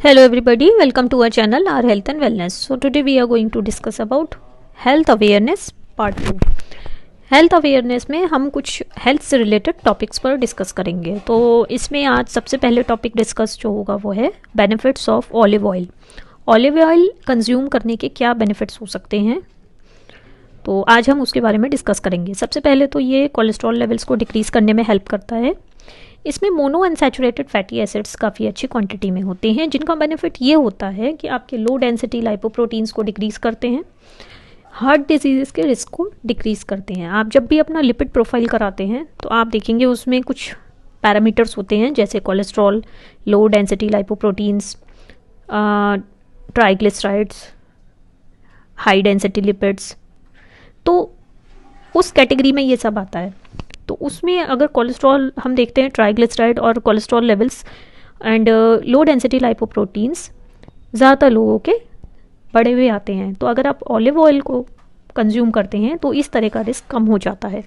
Hello everybody, welcome to our channel, our health and wellness. So today we are going to discuss about health awareness part 2. Health awareness में हम कुछ health से related topics पर discuss करेंगे। तो इसमें आज सबसे पहले टॉपिक डिस्कस जो होगा वो है benefits of olive oil. Olive oil consume करने के क्या बेनिफिट्स हो सकते हैं, तो आज हम उसके बारे में डिस्कस करेंगे। सबसे पहले तो ये कोलेस्ट्रॉल लेवल्स को डिक्रीज़ करने में हेल्प करता है। इसमें मोनो अनसैचुरेटेड फैटी एसिड्स काफ़ी अच्छी क्वांटिटी में होते हैं, जिनका बेनिफिट ये होता है कि आपके लो डेंसिटी लाइपोप्रोटीन्स को डिक्रीज़ करते हैं, हार्ट डिजीज़ के रिस्क को डिक्रीज़ करते हैं। आप जब भी अपना लिपिड प्रोफाइल कराते हैं तो आप देखेंगे उसमें कुछ पैरामीटर्स होते हैं, जैसे cholesterol, low density lipoproteins, triglycerides, high density lipids. तो उस कैटेगरी में ये सब आता है। तो उसमें अगर कोलेस्ट्रॉल हम देखते हैं, ट्राइग्लिसराइड और cholesterol levels and low density lipoproteins ज़्यादातर लोगों के बढ़े हुए आते हैं। तो अगर आप ऑलिव ऑयल को कंज्यूम करते हैं तो इस तरह का रिस्क कम हो जाता है।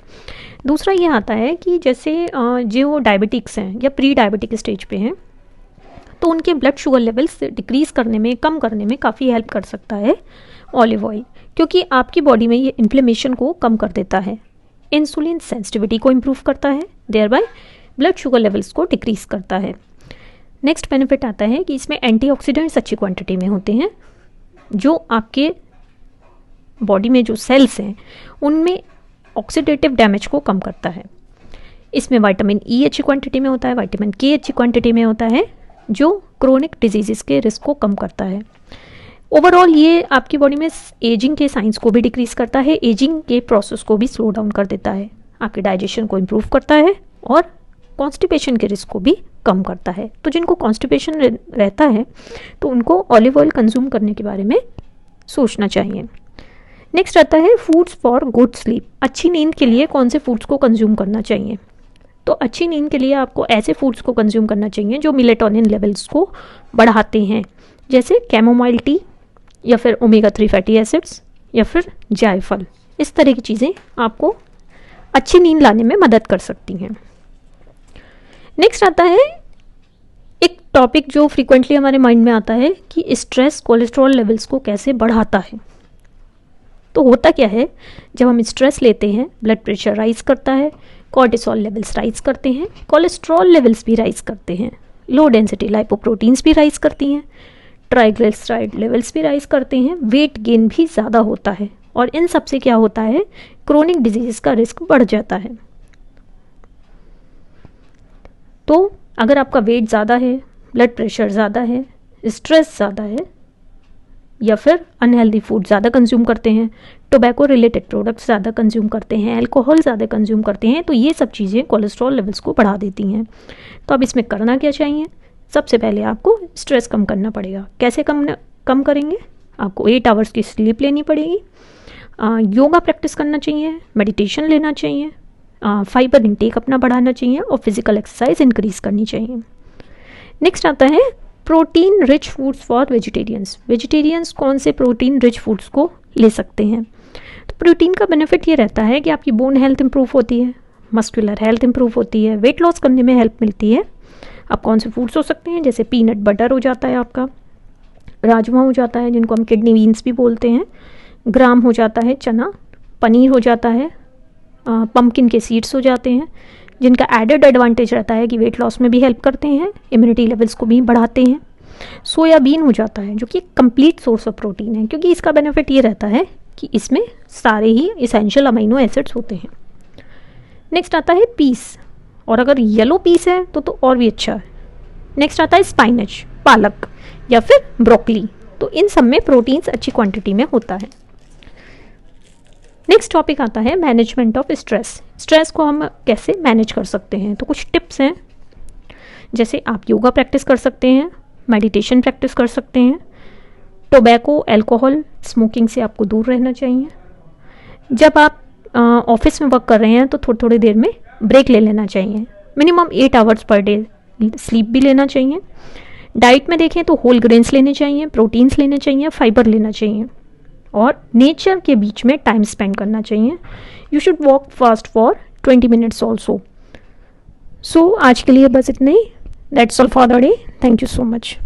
दूसरा ये आता है कि जैसे जो डायबिटिक्स हैं या प्री डायबिटिक स्टेज पे हैं, तो उनके ब्लड शुगर लेवल्स डिक्रीज़ करने में, कम करने में काफ़ी हेल्प कर सकता है ऑलिव ऑयल, क्योंकि आपकी बॉडी में ये इन्फ्लेमेशन को कम कर देता है, इंसुलिन सेंसिटिविटी को इम्प्रूव करता है, thereby blood sugar levels को डिक्रीज़ करता है। नेक्स्ट बेनिफिट आता है कि इसमें एंटीऑक्सीडेंट्स अच्छी क्वांटिटी में होते हैं, जो आपके बॉडी में जो सेल्स हैं उनमें ऑक्सीडेटिव डैमेज को कम करता है। इसमें विटामिन ई अच्छी क्वांटिटी में होता है, विटामिन के अच्छी क्वांटिटी में होता है, जो क्रोनिक डिजीज़ के रिस्क को कम करता है। ओवरऑल ये आपकी बॉडी में एजिंग के साइंस को भी डिक्रीज़ करता है, एजिंग के प्रोसेस को भी स्लो डाउन कर देता है, आपके डाइजेशन को इम्प्रूव करता है और कॉन्स्टिपेशन के रिस्क को भी कम करता है। तो जिनको कॉन्स्टिपेशन रहता है तो उनको ऑलिव ऑयल कंज्यूम करने के बारे में सोचना चाहिए। नेक्स्ट आता है फूड्स फॉर गुड स्लीप। अच्छी नींद के लिए कौन से फूड्स को कंज्यूम करना चाहिए? तो अच्छी नींद के लिए आपको ऐसे फूड्स को कंज्यूम करना चाहिए जो मेलेटोनिन लेवल्स को बढ़ाते हैं, जैसे कैमोमाइल टी या फिर ओमेगा 3 फैटी एसिड्स या फिर जायफल। इस तरह की चीज़ें आपको अच्छी नींद लाने में मदद कर सकती हैं। नेक्स्ट आता है एक टॉपिक जो फ्रीक्वेंटली हमारे माइंड में आता है कि स्ट्रेस कोलेस्ट्रॉल लेवल्स को कैसे बढ़ाता है। तो होता क्या है, जब हम स्ट्रेस लेते हैं ब्लड प्रेशर राइज करता है, कॉर्टिसोल लेवल्स राइज करते हैं, कोलेस्ट्रॉल लेवल्स भी राइज करते हैं, लो डेंसिटी लाइपोप्रोटीन्स भी राइज करती हैं, ट्राइग्लिसराइड लेवल्स भी राइज करते हैं, वेट गेन भी ज़्यादा होता है, और इन सब से क्या होता है, क्रोनिक डिजीज़ का रिस्क बढ़ जाता है। तो अगर आपका वेट ज़्यादा है, ब्लड प्रेशर ज़्यादा है, स्ट्रेस ज़्यादा है, या फिर अनहेल्दी फूड ज़्यादा कंज्यूम करते हैं, टोबैको रिलेटेड प्रोडक्ट्स ज़्यादा कंज्यूम करते हैं, अल्कोहल ज़्यादा कंज्यूम करते हैं, तो ये सब चीज़ें कोलेस्ट्रॉल लेवल्स को बढ़ा देती हैं। तो अब इसमें करना क्या चाहिए? सबसे पहले आपको स्ट्रेस कम करना पड़ेगा। कैसे कम करेंगे? आपको 8 आवर्स की स्लीप लेनी पड़ेगी, योगा प्रैक्टिस करना चाहिए, मेडिटेशन लेना चाहिए, फाइबर इंटेक अपना बढ़ाना चाहिए और फिजिकल एक्सरसाइज इंक्रीज करनी चाहिए। नेक्स्ट आता है protein rich foods for vegetarians. Vegetarians कौन से प्रोटीन रिच फूड्स को ले सकते हैं? तो प्रोटीन का बेनिफिट ये रहता है कि आपकी बोन हेल्थ इंप्रूव होती है, मस्कुलर हेल्थ इंप्रूव होती है, वेट लॉस करने में हेल्प मिलती है। अब कौन से फूड्स हो सकते हैं? जैसे पीनट बटर हो जाता है, आपका राजमा हो जाता है जिनको हम किडनी बीन्स भी बोलते हैं, ग्राम हो जाता है चना, पनीर हो जाता है, पम्पकिन के सीड्स हो जाते हैं जिनका एडेड एडवांटेज रहता है कि वेट लॉस में भी हेल्प करते हैं, इम्यूनिटी लेवल्स को भी बढ़ाते हैं। सोयाबीन हो जाता है जो कि एक कंप्लीट सोर्स ऑफ प्रोटीन है, क्योंकि इसका बेनिफिट ये रहता है कि इसमें सारे ही इसेंशियल अमीनो एसिड्स होते हैं। नेक्स्ट आता है पीस, और अगर येलो पीस है तो और भी अच्छा है। नेक्स्ट आता है स्पाइनच, पालक या फिर ब्रोकली। तो इन सब में प्रोटीन्स अच्छी क्वांटिटी में होता है। नेक्स्ट टॉपिक आता है मैनेजमेंट ऑफ स्ट्रेस। स्ट्रेस को हम कैसे मैनेज कर सकते हैं? तो कुछ टिप्स हैं, जैसे आप योगा प्रैक्टिस कर सकते हैं, मेडिटेशन प्रैक्टिस कर सकते हैं, टोबैको, अल्कोहल, स्मोकिंग से आपको दूर रहना चाहिए। जब आप ऑफिस में वर्क कर रहे हैं तो थोड़ी देर में ब्रेक ले लेना चाहिए। Minimum 8 hours per day sleep भी लेना चाहिए। डाइट में देखें तो होल ग्रेन्स लेने चाहिए, प्रोटीन्स लेने चाहिए, फाइबर लेना चाहिए, और नेचर के बीच में टाइम स्पेंड करना चाहिए। You should walk fast for 20 minutes also. So आज के लिए बस इतना ही। That's all for the day. Thank you so much.